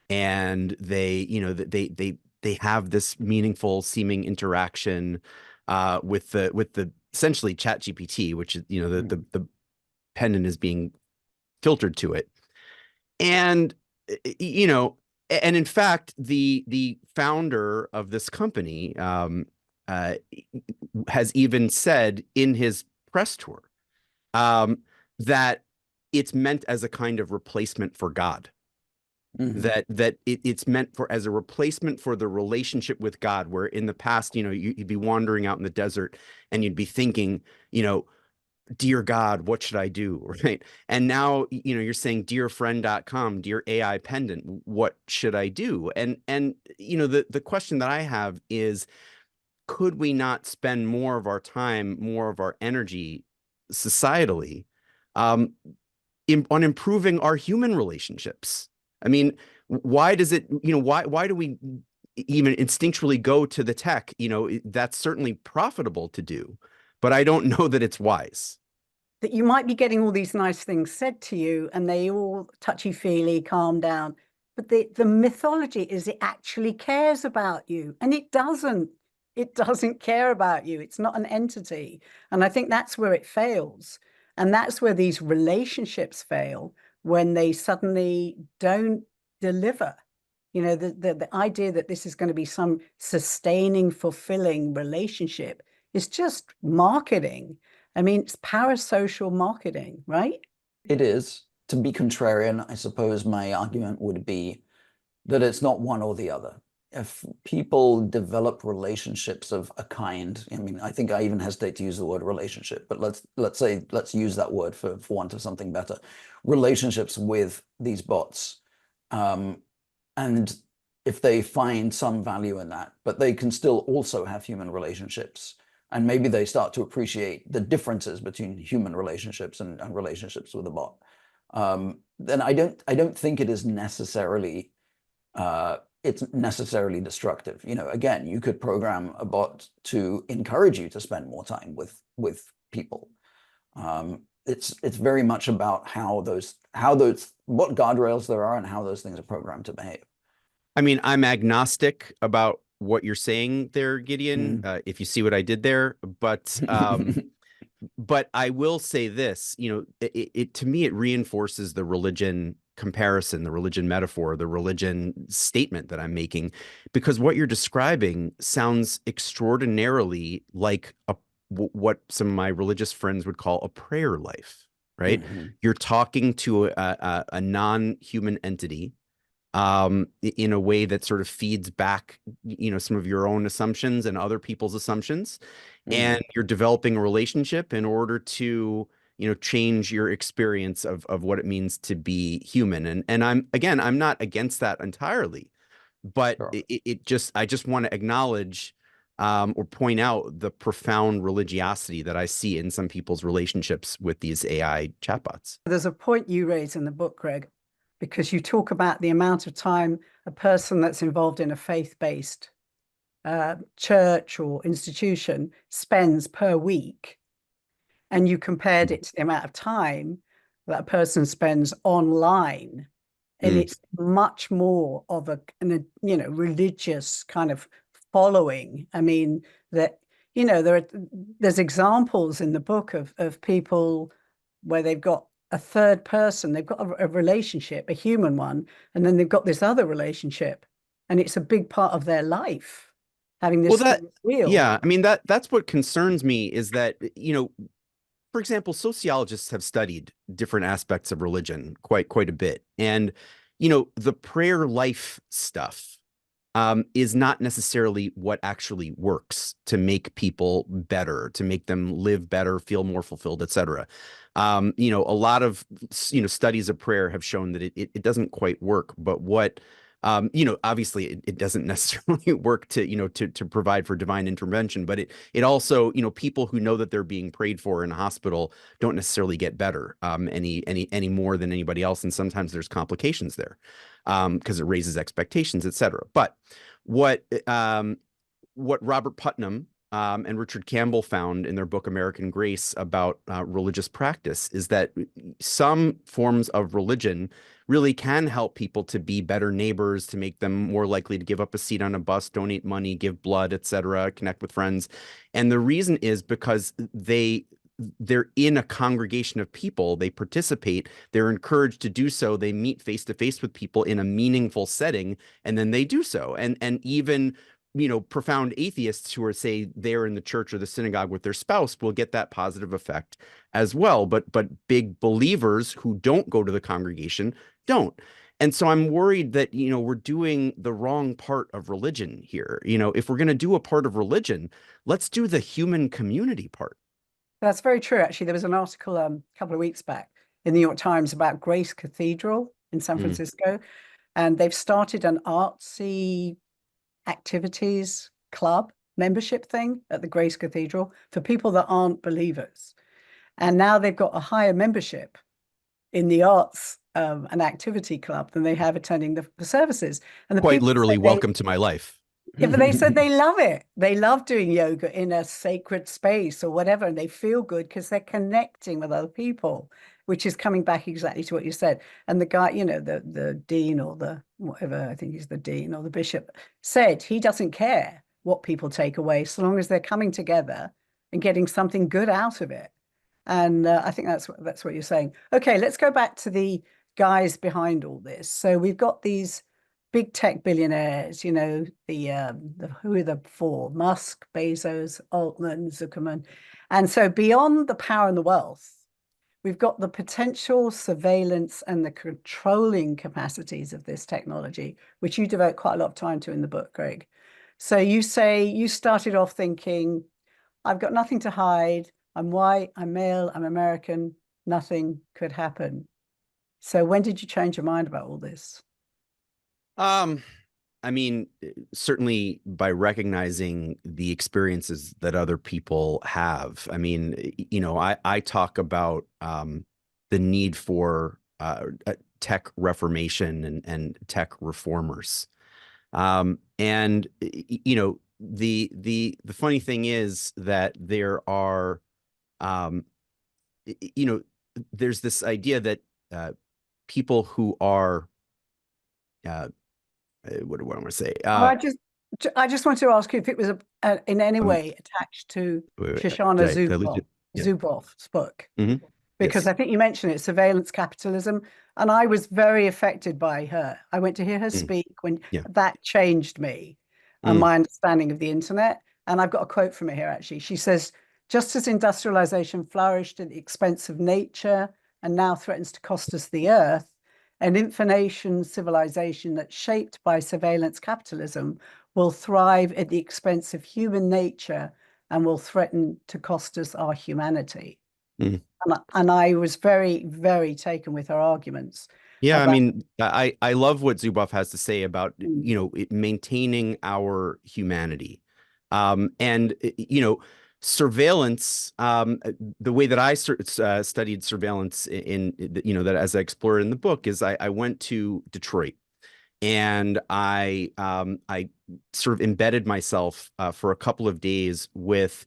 and they have this meaningful seeming interaction with the essentially ChatGPT, which is, you know, the pendant is being filtered to it. And you know, and in fact, the founder of this company has even said in his press tour that it's meant as a kind of replacement for God. That it's meant for as a replacement for the relationship with God, where in the past, you know, you'd be wandering out in the desert and you'd be thinking, you know, dear God, what should I do? Right. And now, you know, you're saying, dear friend.com, dear AI pendant, what should I do? And you know, the question that I have is, could we not spend more of our time, more of our energy societally on improving our human relationships? I mean, why does it, you know, why do we even instinctually go to the tech? You know, that's certainly profitable to do, but I don't know that it's wise. That you might be getting all these nice things said to you and they all touchy-feely, calm down. But the mythology is it actually cares about you, and it doesn't. It doesn't care about you. It's not an entity. And I think that's where it fails. And that's where these relationships fail, when they suddenly don't deliver. You know, the idea that this is going to be some sustaining, fulfilling relationship is just marketing. I mean, it's parasocial marketing, right? It is. To be contrarian, I suppose my argument would be that it's not one or the other. If people develop relationships of a kind, I mean, I think I even hesitate to use the word relationship, but let's use that word for want of something better. Relationships with these bots. And if they find some value in that, but they can still also have human relationships, and maybe they start to appreciate the differences between human relationships and relationships with a bot, then I don't think it is necessarily it's necessarily destructive. You know, again, you could program a bot to encourage you to spend more time with people. It's very much about what guardrails there are and how those things are programmed to behave. I mean, I'm agnostic about what you're saying there, Gideon, if you see what I did there, but but I will say this, you know, it to me, it reinforces the religion comparison, the religion metaphor, the religion statement that I'm making, because what you're describing sounds extraordinarily like what some of my religious friends would call a prayer life, right? You're talking to a non-human entity in a way that sort of feeds back, you know, some of your own assumptions and other people's assumptions. And you're developing a relationship in order to, you know, change your experience of what it means to be human. And I'm not against that entirely, but Sure. I just want to acknowledge or point out the profound religiosity that I see in some people's relationships with these AI chatbots. There's a point you raise in the book, Greg, because you talk about the amount of time a person that's involved in a faith-based church or institution spends per week and you compared it to the amount of time that a person spends online, and it's much more of religious kind of following. I mean, that, there's examples in the book of people where they've got a third person, they've got a relationship, a human one, and then they've got this other relationship, and it's a big part of their life, having Well, this real. yeah, I mean, that's what concerns me, is that, for example, sociologists have studied different aspects of religion quite a bit. And, the prayer life stuff is not necessarily what actually works to make people better, to make them live better, feel more fulfilled, etc. A lot of, studies of prayer have shown that it doesn't quite work. But what obviously it doesn't necessarily work to, to provide for divine intervention, but it also, people who know that they're being prayed for in a hospital don't necessarily get better any more than anybody else. And sometimes there's complications there because it raises expectations, etc. But what Robert Putnam and Richard Campbell found in their book American Grace about religious practice is that some forms of religion really can help people to be better neighbors, to make them more likely to give up a seat on a bus, donate money, give blood, etc., connect with friends. And the reason is because they're in a congregation of people, they participate, they're encouraged to do so, they meet face to face with people in a meaningful setting, and then they do so. And even profound atheists who are, say, there in the church or the synagogue with their spouse will get that positive effect as well. But big believers who don't go to the congregation don't. And so I'm worried that, we're doing the wrong part of religion here. If we're going to do a part of religion, let's do the human community part. That's very true. Actually, there was an article a couple of weeks back in the New York Times about Grace Cathedral in San Francisco, and they've started an artsy activities club membership thing at the Grace Cathedral for people that aren't believers. And now they've got a higher membership in the arts and activity club than they have attending the services. And the Quite people literally, welcome to my life. Yeah, but they said they love it. They love doing yoga in a sacred space or whatever, and they feel good because they're connecting with other people, which is coming back exactly to what you said. And the guy, the dean or the whatever, I think he's the dean or the bishop, said he doesn't care what people take away so long as they're coming together and getting something good out of it. And I think that's what you're saying. Okay, let's go back to the guys behind all this. So we've got these big tech billionaires, who are the four? Musk, Bezos, Altman, Zuckerman. And so beyond the power and the wealth, we've got the potential surveillance and the controlling capacities of this technology, which you devote quite a lot of time to in the book, Greg. So you say you started off thinking, I've got nothing to hide. I'm white, I'm male, I'm American, nothing could happen. So when did you change your mind about all this? I mean, certainly by recognizing the experiences that other people have. I mean, I talk about the need for tech reformation and tech reformers. And the funny thing is that there are, there's this idea that people who are what do I want to say? I just want to ask you if it was in any way attached to Shoshana Zuboff's book, because I think you mentioned it, surveillance capitalism, and I was very affected by her. I went to hear her speak when that changed me and my understanding of the internet. And I've got a quote from her here, actually. She says, just as industrialization flourished at the expense of nature and now threatens to cost us the earth, an information civilization that's shaped by surveillance capitalism will thrive at the expense of human nature and will threaten to cost us our humanity. And I was very, very taken with her arguments. Yeah, I mean, I love what Zuboff has to say about, maintaining our humanity. And, surveillance, the way that I studied surveillance that as I explored in the book is I went to Detroit and I sort of embedded myself for a couple of days with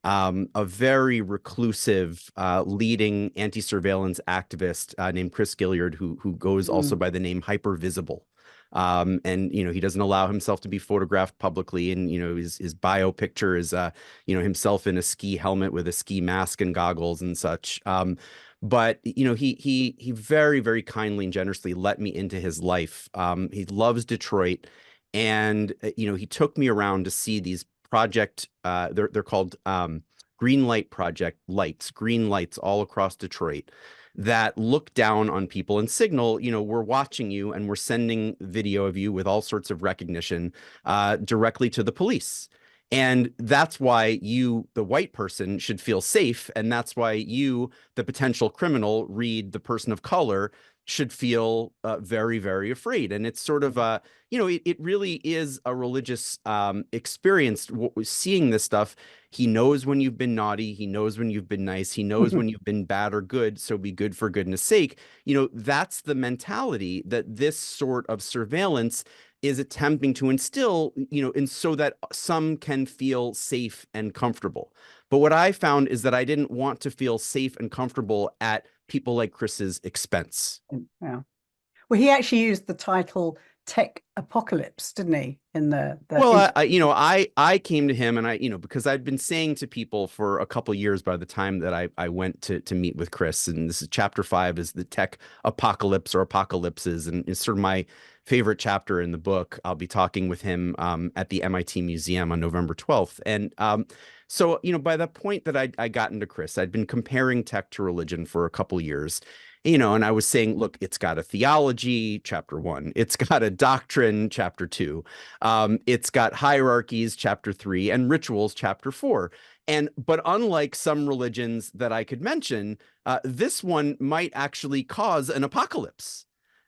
a very reclusive, leading anti-surveillance activist named Chris Gilliard, who goes also by the name Hypervisible. And he doesn't allow himself to be photographed publicly, and his bio picture is himself in a ski helmet with a ski mask and goggles and such. But he very, very kindly and generously let me into his life. He loves Detroit, and he took me around to see these project. They're called green light project lights, green lights all across Detroit that look down on people and signal, we're watching you and we're sending video of you with all sorts of recognition directly to the police. And that's why you, the white person, should feel safe. And that's why you, the potential criminal, read the person of color, should feel very, very afraid. And it's sort of, it really is a religious experience seeing this stuff. He knows when you've been naughty. He knows when you've been nice. He knows when you've been bad or good. So be good for goodness sake. That's the mentality that this sort of surveillance is attempting to instill, and so that some can feel safe and comfortable. But what I found is that I didn't want to feel safe and comfortable at people like Chris's expense. Yeah. Well, he actually used the title Tech Apocalypse, didn't he? Well, I came to him, and because I'd been saying to people for a couple of years by the time that I went to meet with Chris, and this is chapter 5 is the Tech Apocalypse or Apocalypses, and it's sort of my favorite chapter in the book. I'll be talking with him at the MIT Museum on November 12th. And so, by the point that I got into Chris, I'd been comparing tech to religion for a couple of years. And I was saying, look, it's got a theology, chapter 1. It's got a doctrine, chapter 2. It's got hierarchies, chapter 3, and rituals, chapter 4. But unlike some religions that I could mention, this one might actually cause an apocalypse.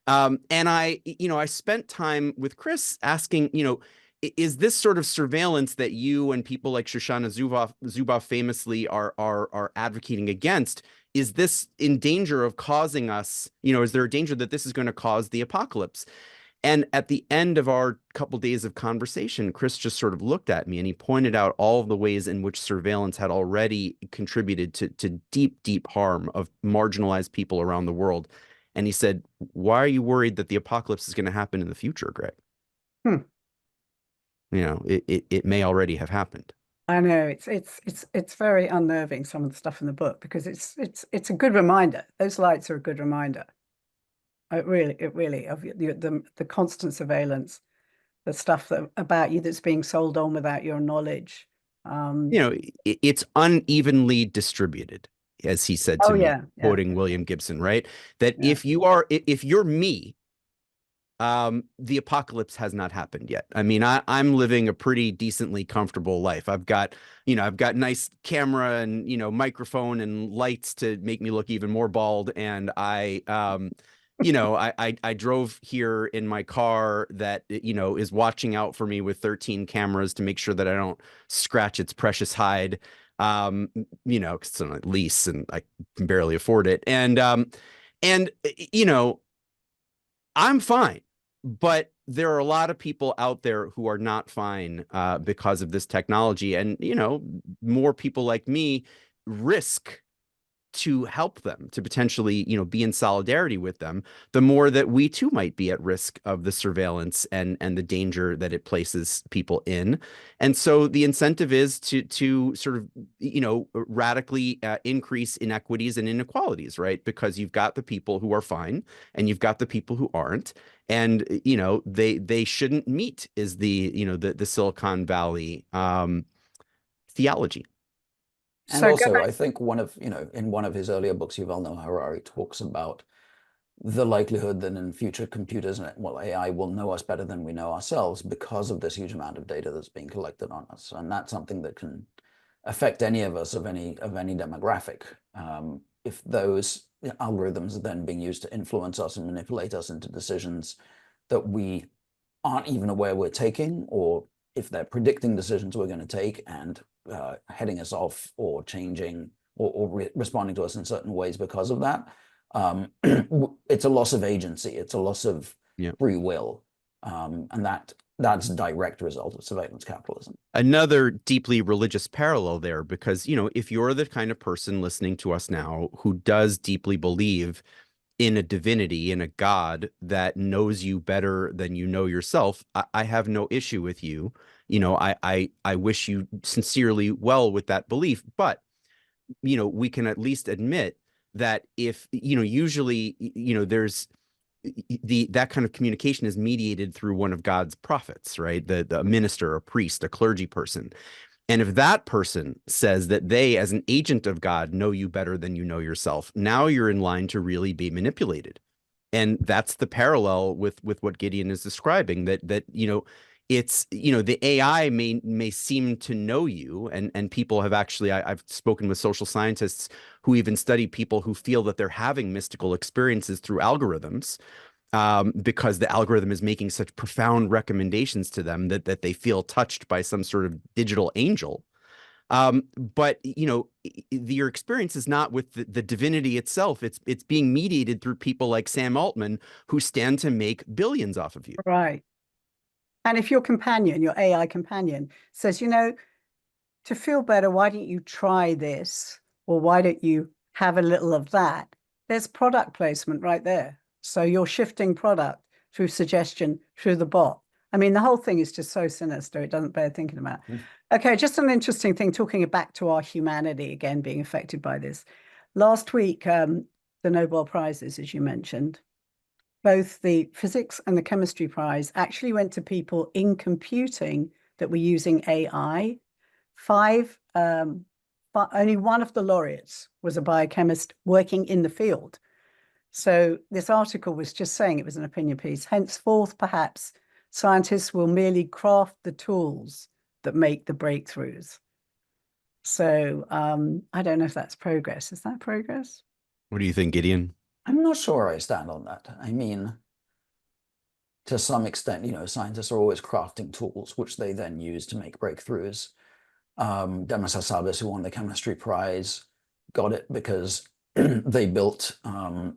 And I spent time with Chris asking, is this sort of surveillance that you and people like Shoshana Zuboff famously are advocating against? Is this in danger of causing us, is there a danger that this is going to cause the apocalypse? And at the end of our couple days of conversation, Chris just sort of looked at me and he pointed out all of the ways in which surveillance had already contributed to deep, deep harm of marginalized people around the world. And he said, why are you worried that the apocalypse is going to happen in the future, Greg? It may already have happened. I know it's very unnerving, some of the stuff in the book, because it's a good reminder. Those lights are a good reminder. It really of the constant surveillance, the stuff about you that's being sold on without your knowledge. It's unevenly distributed, as he said to me, quoting William Gibson, right? That if you're me, the apocalypse has not happened yet. I mean, I'm living a pretty decently comfortable life. I've got nice camera and, microphone and lights to make me look even more bald. And I drove here in my car that, is watching out for me with 13 cameras to make sure that I don't scratch its precious hide. Because it's on a lease and I can barely afford it. And I'm fine. But there are a lot of people out there who are not fine because of this technology. And, more people like me risk to help them, to potentially, be in solidarity with them, the more that we too might be at risk of the surveillance and the danger that it places people in. And so the incentive is to sort of, radically increase inequities and inequalities, right? Because you've got the people who are fine and you've got the people who aren't. And, they shouldn't meet is the Silicon Valley theology. And also, I think in one of his earlier books, Yuval Noah Harari talks about the likelihood that in future computers, AI will know us better than we know ourselves because of this huge amount of data that's being collected on us. And that's something that can affect any of us of any demographic. If those algorithms are then being used to influence us and manipulate us into decisions that we aren't even aware we're taking, or if they're predicting decisions we're going to take and heading us off or changing or responding to us in certain ways because of that, it's a loss of agency. It's a loss of free will. And that's a direct result of surveillance capitalism. Another deeply religious parallel there, because, if you're the kind of person listening to us now who does deeply believe in a divinity, in a God that knows you better than you know yourself, I have no issue with you. I wish you sincerely well with that belief, but we can at least admit that if, usually, there's that kind of communication is mediated through one of God's prophets, right? The minister, a priest, a clergy person. And if that person says that they, as an agent of God, know you better than you know yourself, now you're in line to really be manipulated. And that's the parallel with what Gideon is describing, that it's, the AI may seem to know you, and people have actually, I've spoken with social scientists who even study people who feel that they're having mystical experiences through algorithms, because the algorithm is making such profound recommendations to them that they feel touched by some sort of digital angel. But your experience is not with the divinity itself. It's being mediated through people like Sam Altman, who stand to make billions off of you. Right. And if your companion, your AI companion, says, to feel better, why don't you try this? Or why don't you have a little of that? There's product placement right there. So you're shifting product through suggestion, through the bot. I mean, the whole thing is just so sinister. It doesn't bear thinking about. Okay, just an interesting thing, talking back to our humanity again being affected by this. Last week, the Nobel Prizes, as you mentioned, both the physics and the chemistry prize actually went to people in computing that were using AI. But only one of the laureates was a biochemist working in the field. So this article was just saying it was an opinion piece. Henceforth, perhaps scientists will merely craft the tools that make the breakthroughs. So I don't know if that's progress. Is that progress? What do you think, Gideon? I'm not sure I stand on that. I mean, to some extent, scientists are always crafting tools, which they then use to make breakthroughs. Demis Hassabis, who won the chemistry prize, got it because they built a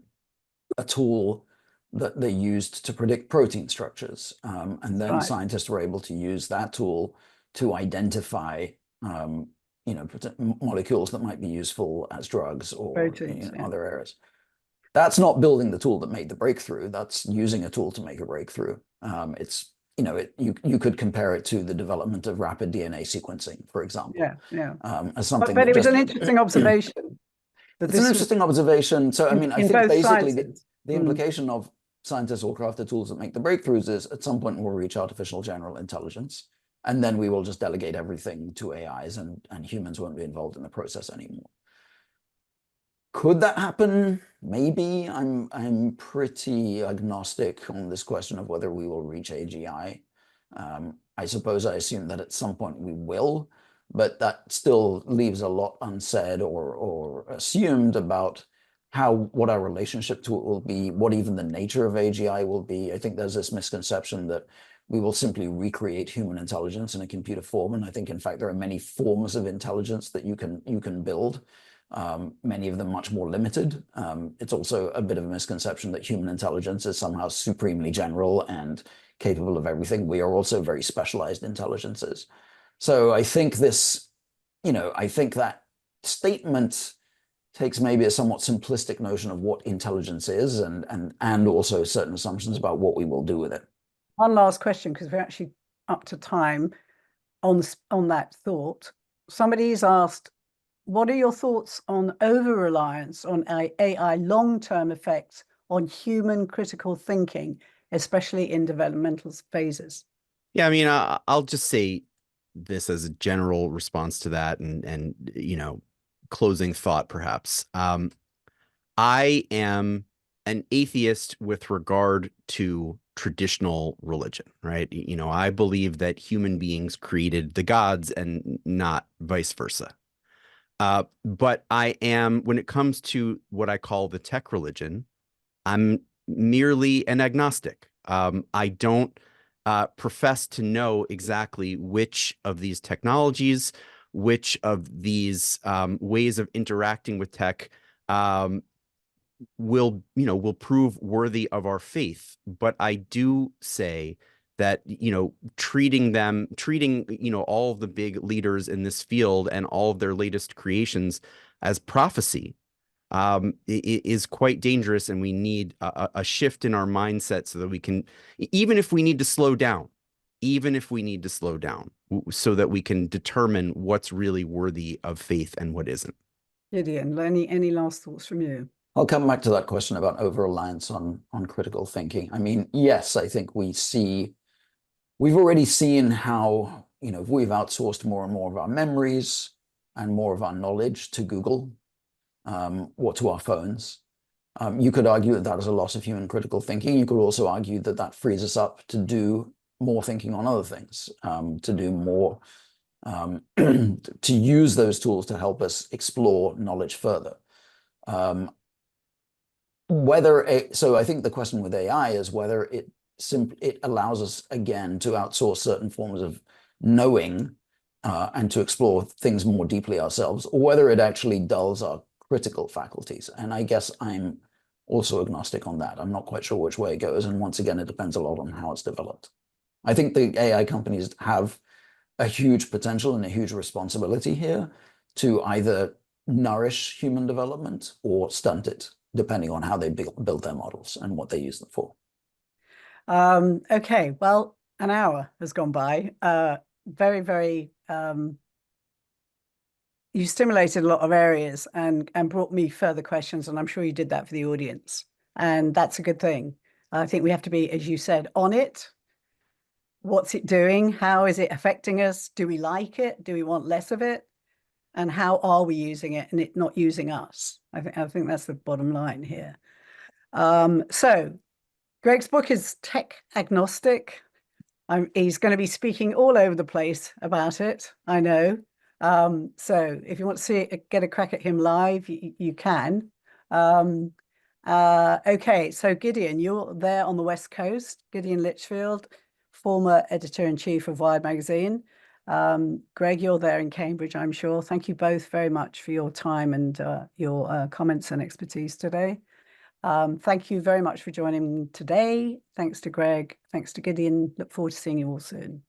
tool that they used to predict protein structures. And then scientists were able to use that tool to identify molecules that might be useful as drugs or proteins, other areas. That's not building the tool that made the breakthrough. That's using a tool to make a breakthrough. It's you could compare it to the development of rapid DNA sequencing, for example. As something. But it was an interesting observation. It's an interesting observation. So I mean, I think basically the implication of scientists will craft the tools that make the breakthroughs is at some point we'll reach artificial general intelligence, and then we will just delegate everything to AIs, and humans won't be involved in the process anymore. Could that happen? Maybe. I'm pretty agnostic on this question of whether we will reach AGI. I suppose I assume that at some point we will, but that still leaves a lot unsaid or assumed about what our relationship to it will be, what even the nature of AGI will be. I think there's this misconception that we will simply recreate human intelligence in a computer form, and I think in fact there are many forms of intelligence that you can build. Many of them much more limited. It's also a bit of a misconception that human intelligence is somehow supremely general and capable of everything. We are also very specialized intelligences. So I think I think that statement takes maybe a somewhat simplistic notion of what intelligence is and also certain assumptions about what we will do with it. One last question, because we're actually up to time on that thought. Somebody's asked, what are your thoughts on over-reliance on AI long-term effects on human critical thinking, especially in developmental phases? Yeah, I mean, I'll just say this as a general response to that, and closing thought, perhaps. I am an atheist with regard to traditional religion, right? I believe that human beings created the gods and not vice versa. But I am, when it comes to what I call the tech religion, I'm merely an agnostic. I don't profess to know exactly which of these technologies, which of these ways of interacting with tech will prove worthy of our faith. But I do say that, treating, all of the big leaders in this field and all of their latest creations as prophecy is quite dangerous. And we need a shift in our mindset so that we can, even if we need to slow down, so that we can determine what's really worthy of faith and what isn't. Gideon, any last thoughts from you? I'll come back to that question about over-reliance on critical thinking. I mean, yes, I think we've already seen how, we've outsourced more and more of our memories and more of our knowledge to Google or to our phones. You could argue that that is a loss of human critical thinking. You could also argue that that frees us up to do more thinking on other things, to do more, to use those tools to help us explore knowledge further. So I think the question with AI is whether it allows us again to outsource certain forms of knowing and to explore things more deeply ourselves, or whether it actually dulls our critical faculties. And I guess I'm also agnostic on that. I'm not quite sure which way it goes. And once again, it depends a lot on how it's developed. I think the AI companies have a huge potential and a huge responsibility here to either nourish human development or stunt it, depending on how they build their models and what they use them for. Okay, well, an hour has gone by. Very, very, you stimulated a lot of areas and brought me further questions, and I'm sure you did that for the audience. And that's a good thing. I think we have to be, as you said, on it. What's it doing? How is it affecting us? Do we like it? Do we want less of it? And how are we using it and it not using us? I think that's the bottom line here. So Greg's book is Tech Agnostic. He's going to be speaking all over the place about it, I know. So if you want to get a crack at him live, you can. Okay, so Gideon, you're there on the West Coast. Gideon Lichfield, former editor-in-chief of Wired magazine. Greg, you're there in Cambridge, I'm sure. Thank you both very much for your time and your comments and expertise today. Thank you very much for joining me today. Thanks to Greg. Thanks to Gideon. Look forward to seeing you all soon.